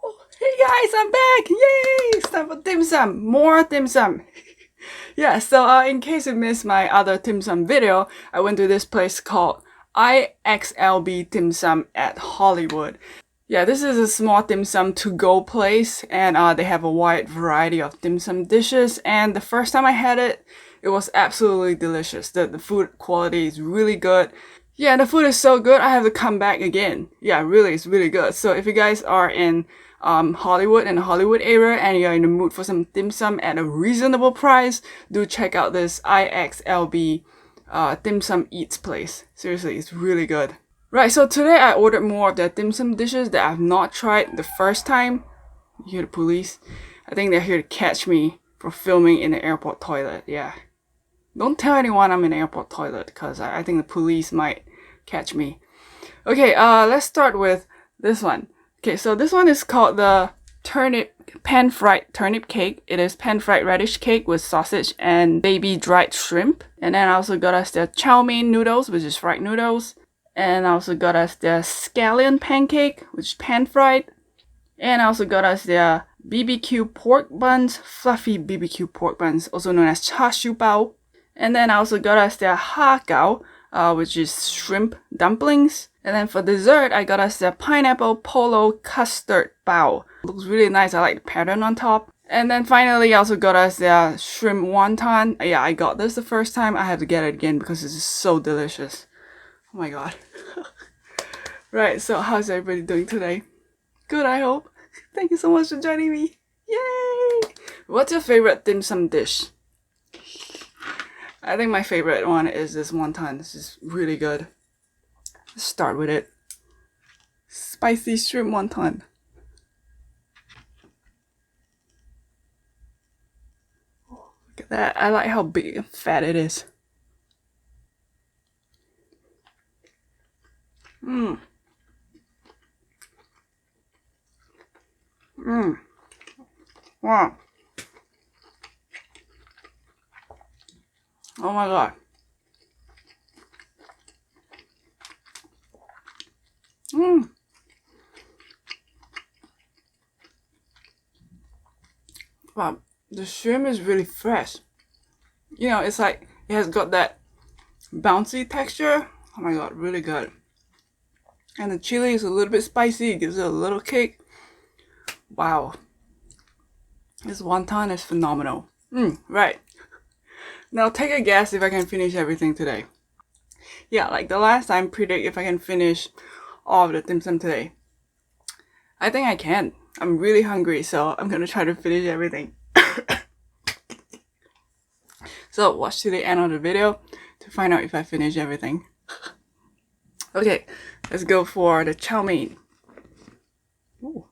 Hey guys, I'm back! Yay! It's time for dim sum. More dim sum. Yeah, so in case you missed my other dim sum video, I went to this place called ixlb dim sum at Hollywood. Yeah, this is a small dim sum to-go place, and they have a wide variety of dim sum dishes. And the first time I had it, it was absolutely delicious. The food quality is really good. Yeah, the food is so good, I have to come back again. Yeah, really, it's really good. So if you guys are in Hollywood and the Hollywood area and you're in the mood for some dim sum at a reasonable price, do check out this ixlb dim sum eats place. Seriously, it's really good. Right, so today I ordered more of their dim sum dishes that I've not tried the first time. You hear the police? I think they're here to catch me for filming in the airport toilet. Yeah. Don't tell anyone I'm in the airport toilet because I think the police might catch me. Okay, let's start with this one. Okay, so this one is called the pan-fried turnip cake. It is pan-fried radish cake with sausage and baby dried shrimp. And then I also got us the chow mein noodles, which is fried noodles. And I also got us the scallion pancake, which is pan-fried. And I also got us the BBQ pork buns, fluffy BBQ pork buns, also known as char siu bao. And then I also got us the ha gao, which is shrimp dumplings. And then for dessert, I got us the pineapple polo custard bao. Looks really nice. I like the pattern on top. And then finally, I also got us the shrimp wonton. Yeah, I got this the first time. I have to get it again because it's just so delicious. Oh my god. Right, so how's everybody doing today? Good, I hope. Thank you so much for joining me. Yay! What's your favorite dim sum dish? I think my favorite one is this wonton. This is really good. Let's start with it. Spicy shrimp wonton. Oh, look at that. I like how big and fat it is. Mmm. Mmm. Wow. Oh my god. Mmm. Wow. The shrimp is really fresh. You know, it's like it has got that bouncy texture. Oh my god, really good. And the chili is a little bit spicy. It gives it a little kick. Wow. This wonton is phenomenal. Right. Now take a guess if I can finish everything today. Yeah, like the last time, predict if I can finish all of the dim sum today. I think I can. I'm really hungry, so I'm gonna try to finish everything. So watch to the end of the video to find out if I finish everything. Okay, let's go for the chow mein. Ooh.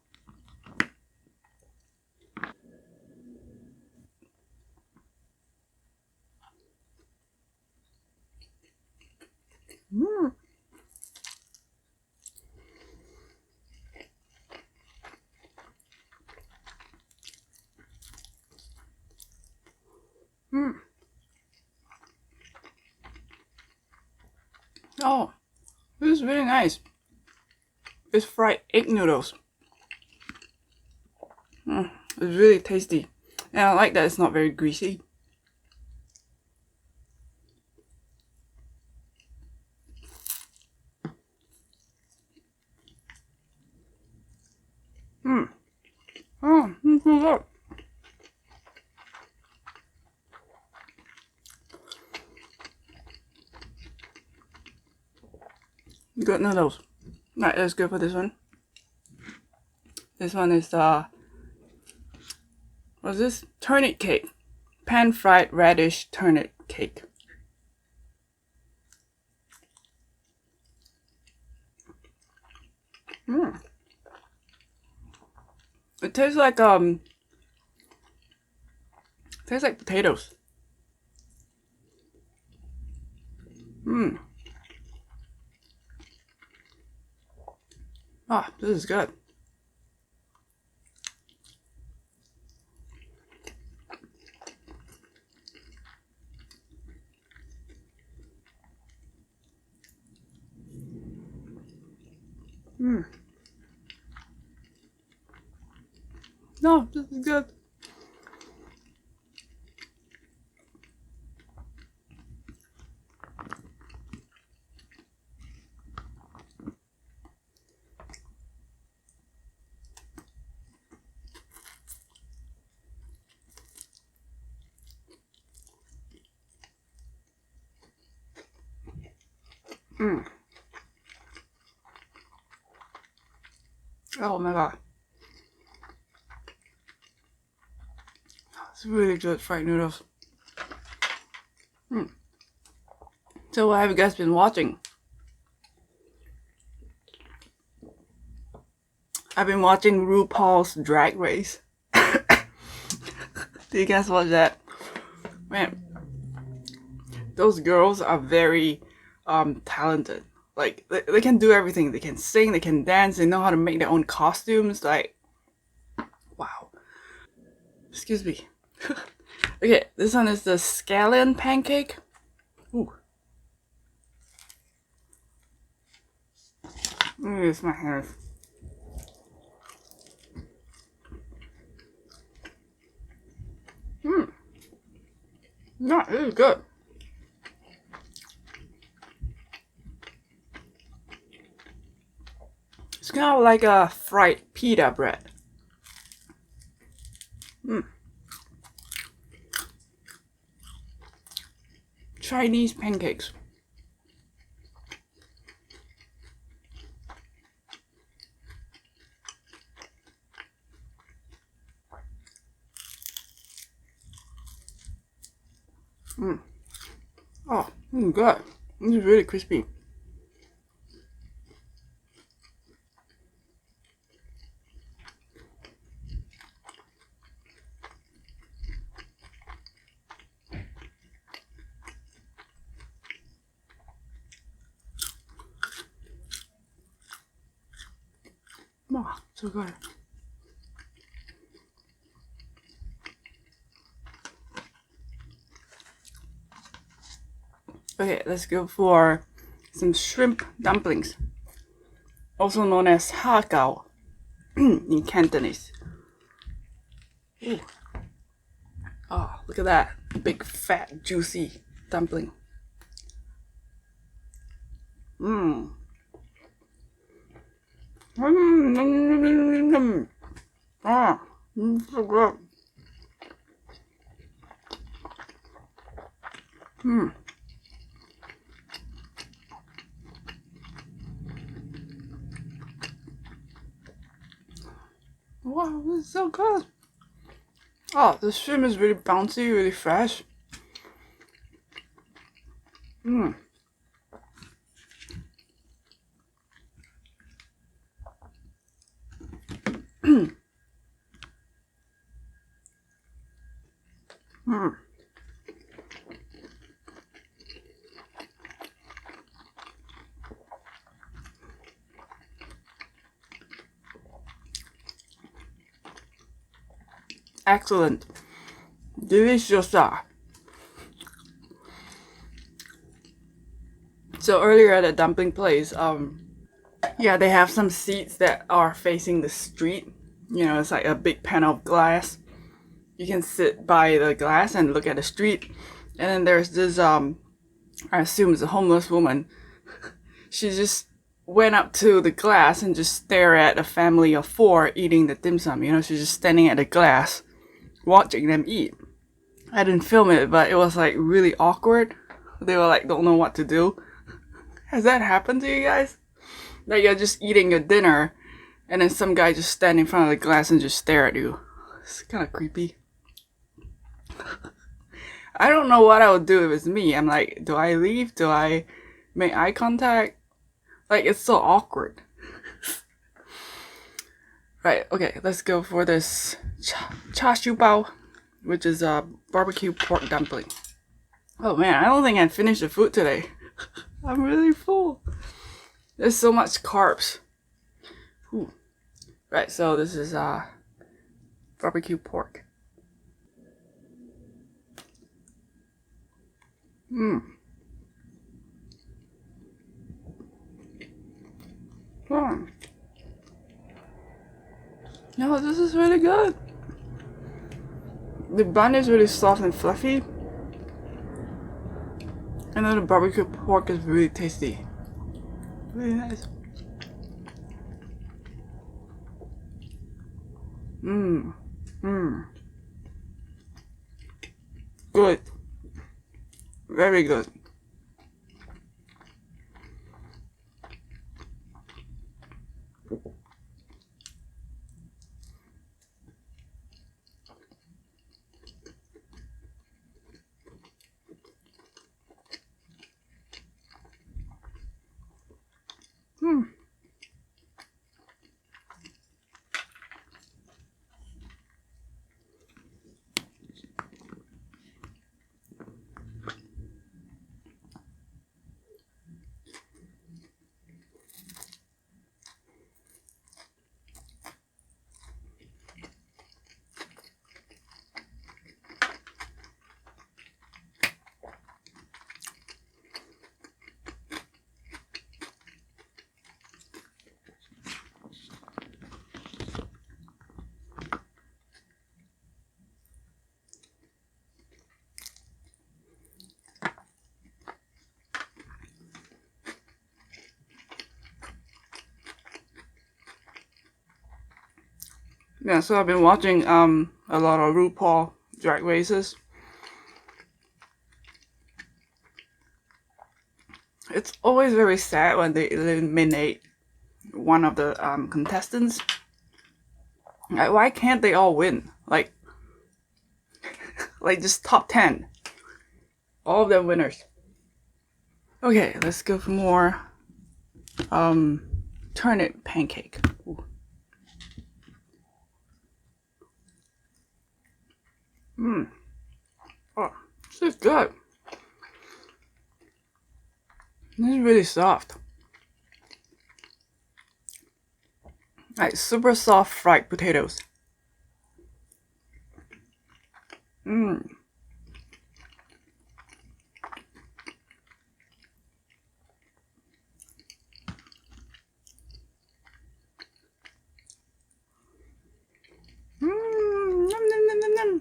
Mm. Mm. Oh, this is really nice. It's fried egg noodles. It's really tasty. And I like that it's not very greasy. Oh, this is good. Good noodles. Right, let's go for this one. This one is what's this? Turnip cake. Pan-fried radish turnip cake. It tastes like potatoes. Ah, this is good. No, this is good. Oh my god. It's really good fried noodles. So what have you guys been watching? I've been watching RuPaul's Drag Race. Do you guys watch that? Man, those girls are very talented. Like they can do everything. They can sing, they can dance, they know how to make their own costumes. Like, wow. Excuse me. Okay, this one is the scallion pancake. Ooh. It's my hair. Not really good. It's kind of like a fried pita bread. Chinese pancakes. Oh, good. This is really crispy. Oh, so good. Okay, let's go for some shrimp dumplings, also known as ha in Cantonese. Ooh. Oh, look at that big, fat, juicy dumpling. Ah, so good. Wow, this is so good. Oh, the shrimp is really bouncy, really fresh. Excellent. Delicious. So earlier at the dumpling place, yeah, they have some seats that are facing the street. You know, it's like a big panel of glass. You can sit by the glass and look at the street. And then there's this, I assume it's a homeless woman. She just went up to the glass and just stared at a family of 4 eating the dimsum. You know, she's just standing at the glass, watching them eat. I didn't film it, but it was like really awkward. They were like, don't know what to do. Has that happened to you guys? Like you're just eating your dinner and then some guy just stand in front of the glass and just stare at you. It's kind of creepy. I don't know what I would do if it's me. I'm like, do I leave? Do I make eye contact? Like, it's so awkward. Right, okay, let's go for this char siu bao, which is a barbecue pork dumpling. Oh man, I don't think I finished the food today. I'm really full. There's so much carbs. Ooh. Right, so this is barbecue pork. Oh, this is really good. The bun is really soft and fluffy. And then the barbecue pork is really tasty. Really nice. Good. Very good. Yeah, so I've been watching a lot of RuPaul drag races. It's always very sad when they eliminate one of the contestants. Like, why can't they all win? Like just top 10. All of them winners. Okay, let's go for more turnip pancake. Ooh. Oh, this is good. This is really soft. Like super soft fried potatoes. Nom, nom, nom, nom, nom.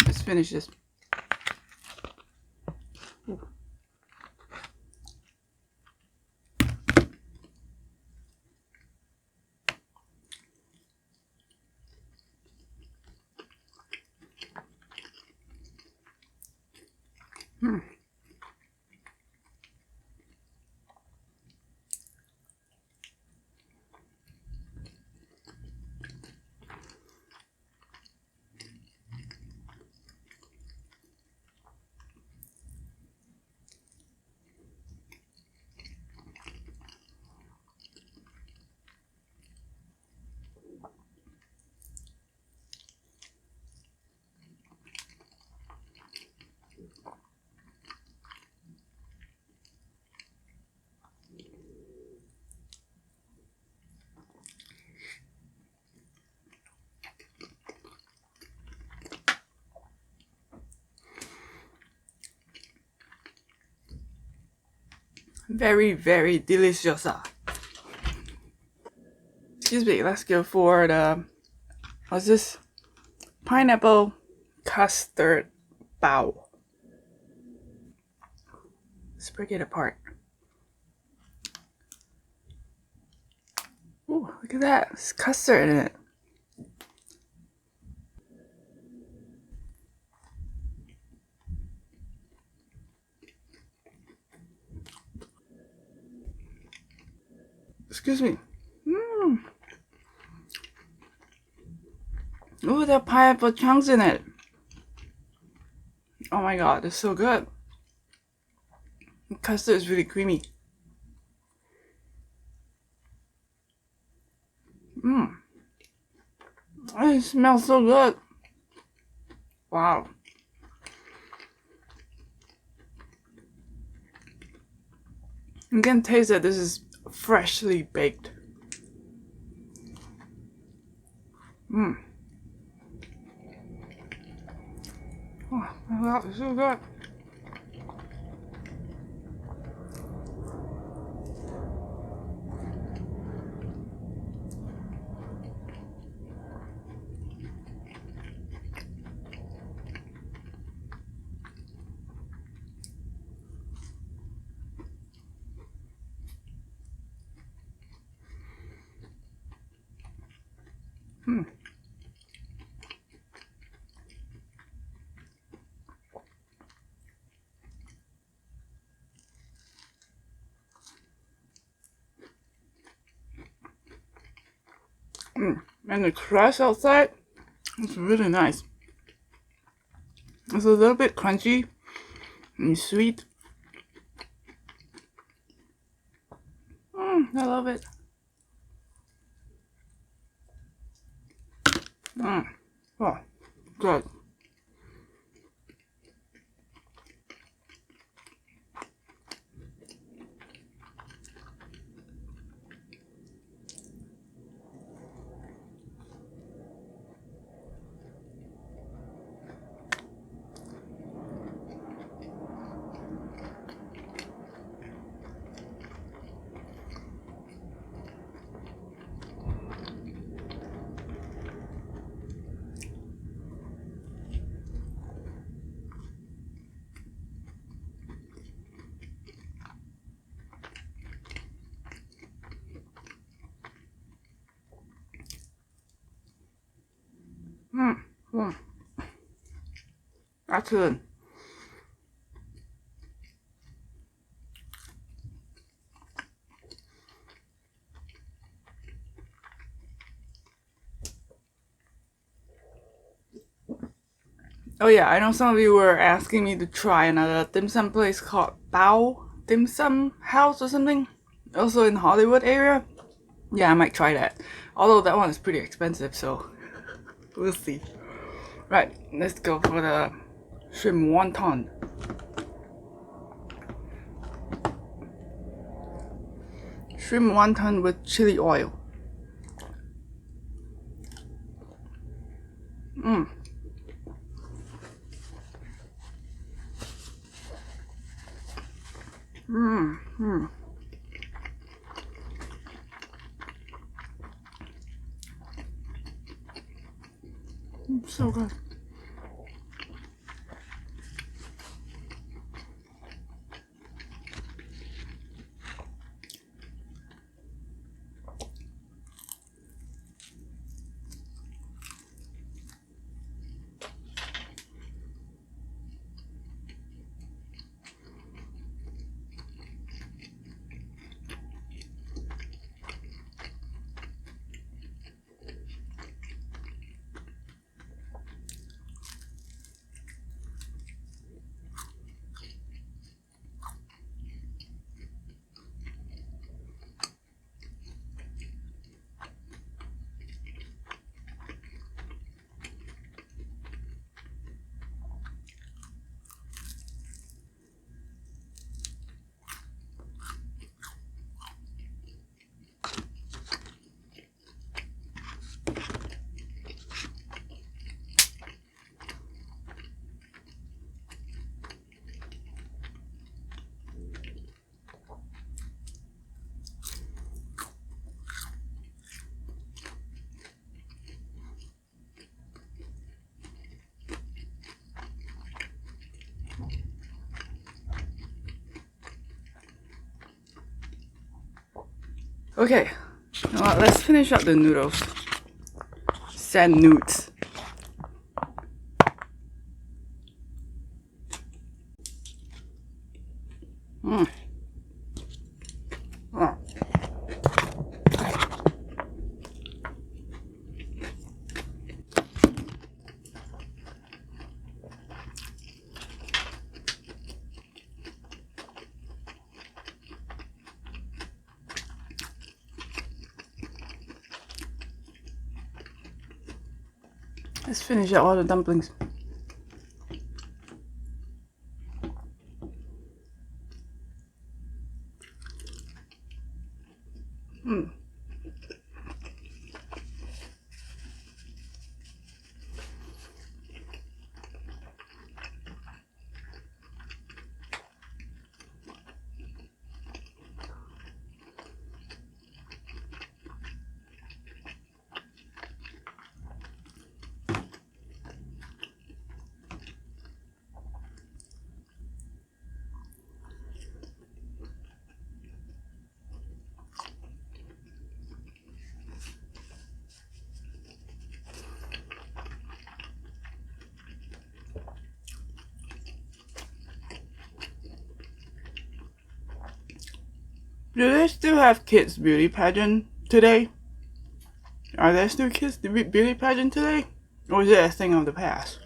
Let's finish this. Very, very delicious. Excuse me, let's go for the, what's this? Pineapple custard bao. Let's break it apart. Ooh, look at that. There's custard in it. Excuse me. Ooh, there are pineapple chunks in it. Oh my god, it's so good. The custard is really creamy. It smells so good. Wow. You can taste that this is freshly baked. Oh my god, it's so good. And the crust outside, it's really nice. It's a little bit crunchy and sweet. I love it. Oh, good. Excellent. Oh yeah, I know some of you were asking me to try another dim sum place called Bao Dim Sum House or something. Also in Hollywood area. Yeah, I might try that. Although that one is pretty expensive, so we'll see. Right, let's go for the shrimp wonton. Shrimp wonton with chili oil. So good. Okay, now let's finish up the noodles. Sand nudes. Let's finish up all the dumplings. Do they still have kids beauty pageant today? Are there still kids beauty pageant today? Or is it a thing of the past?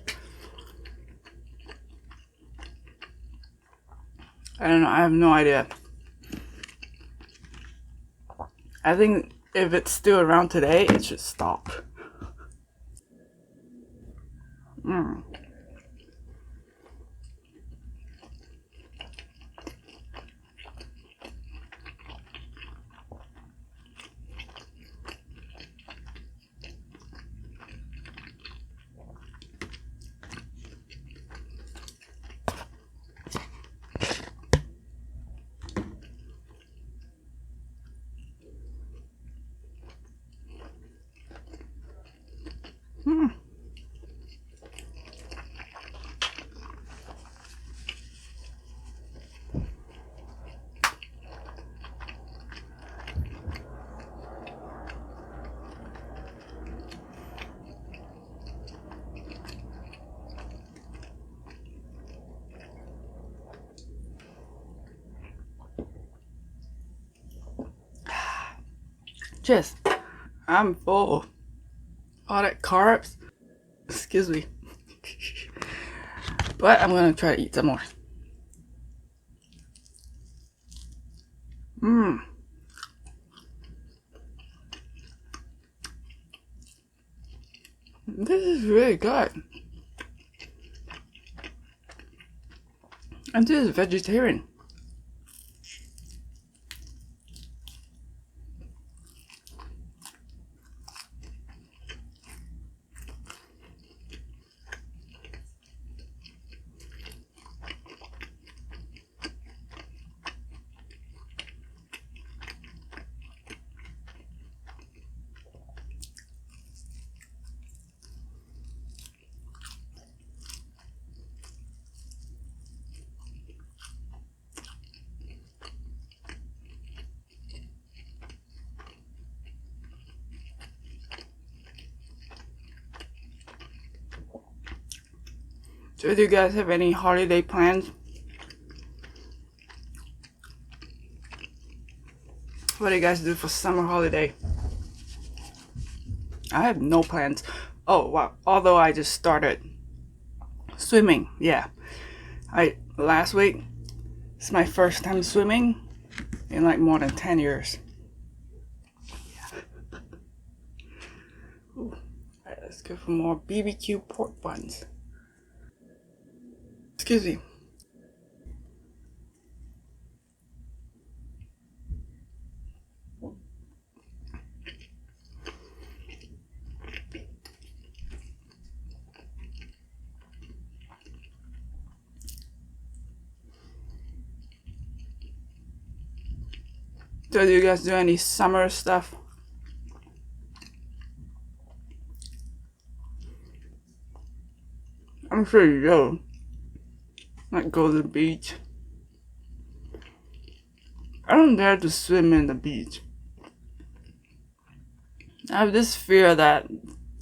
I don't know. I have no idea. I think if it's still around today, it should stop. Mm. Mm. Just, I'm full. All that carbs. Excuse me. But I'm gonna try to eat some more. Mmm. This is really good. And this is vegetarian. So do you guys have any holiday plans? What do you guys do for summer holiday? I have no plans. Oh wow, although I just started swimming. Yeah. Last week, it's my first time swimming in like more than 10 years. Yeah. Alright, let's go for more BBQ pork buns. Excuse me. So do you guys do any summer stuff? I'm sure you do. Like go to the beach. I don't dare to swim in the beach. I have this fear that,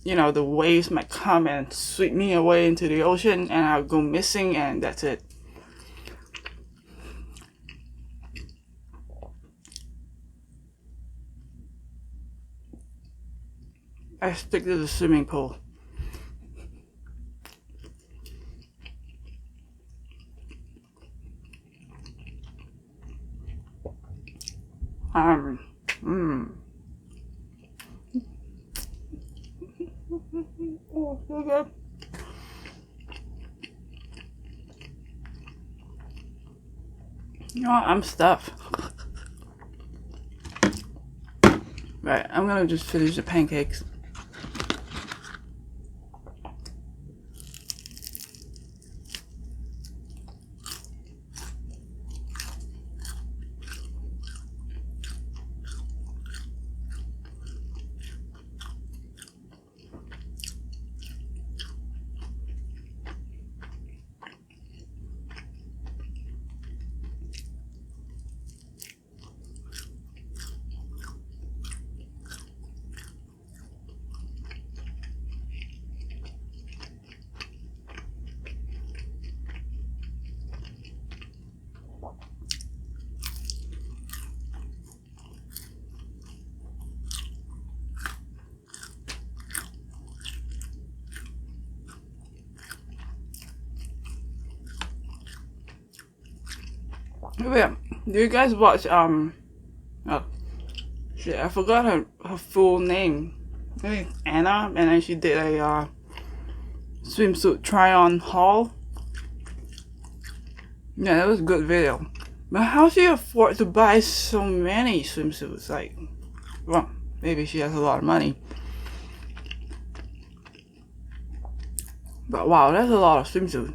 you know, the waves might come and sweep me away into the ocean and I'll go missing and that's it. I stick to the swimming pool. Mm. Oh, so good. You know what? I'm stuffed. Right, I'm gonna just finish the pancakes. Oh yeah, do you guys watch oh shit, I forgot her full name. I think it's Anna, and then she did a swimsuit try on haul. Yeah, that was a good video. But how she afford to buy so many swimsuits? Like, well, maybe she has a lot of money. But wow, that's a lot of swimsuits.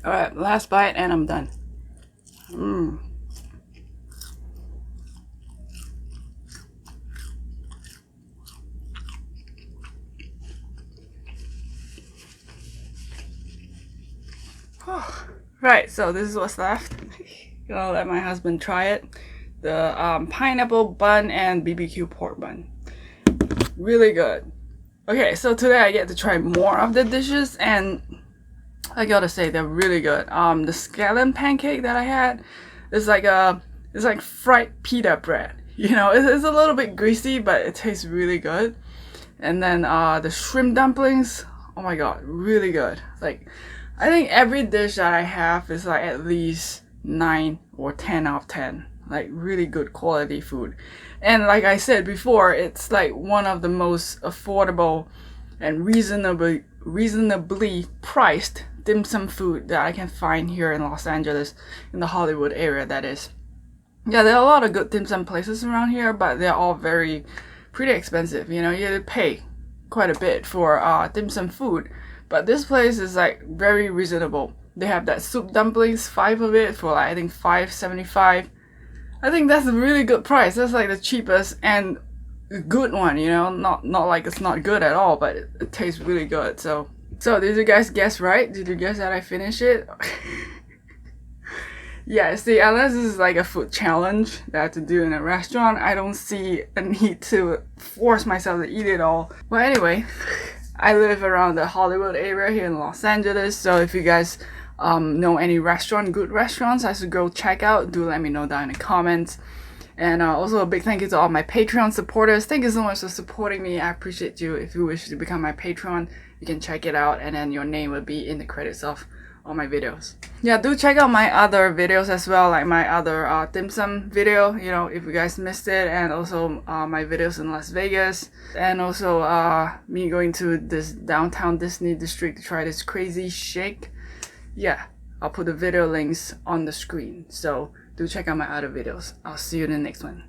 Alright, last bite and I'm done. Right, so this is what's left. Gonna let my husband try it. The pineapple bun and BBQ pork bun. Really good. Okay, so today I get to try more of the dishes, and I gotta say they're really good. The scallion pancake that I had is like it's like fried pita bread. You know, it's a little bit greasy, but it tastes really good. And then the shrimp dumplings, oh my god, really good. Like, I think every dish that I have is like at least 9 or 10 out of 10. Like, really good quality food. And like I said before, it's like one of the most affordable and reasonably priced dim sum food that I can find here in Los Angeles, in the Hollywood area, that is. Yeah, there are a lot of good dim sum places around here, but they're all pretty expensive. You know, you have to pay quite a bit for dim sum food. But this place is like very reasonable. They have that soup dumplings, 5 of it for like, I think $5.75. I think that's a really good price. That's like the cheapest and good one, you know, not like it's not good at all, but it tastes really good. So did you guys guess right? Did you guess that I finished it? Yeah, see, unless this is like a food challenge that I have to do in a restaurant, I don't see a need to force myself to eat it all. Well, anyway, I live around the Hollywood area here in Los Angeles, so if you guys know any good restaurants I should go check out, do let me know down in the comments. And also a big thank you to all my Patreon supporters. Thank you so much for supporting me. I appreciate you. If you wish to become my Patreon, you can check it out, and then your name will be in the credits of all my videos. Yeah, do check out my other videos as well, like my other dim sum video, you know, if you guys missed it, and also my videos in Las Vegas, and also me going to this downtown Disney district to try this crazy shake. Yeah, I'll put the video links on the screen, so do check out my other videos. I'll see you in the next one.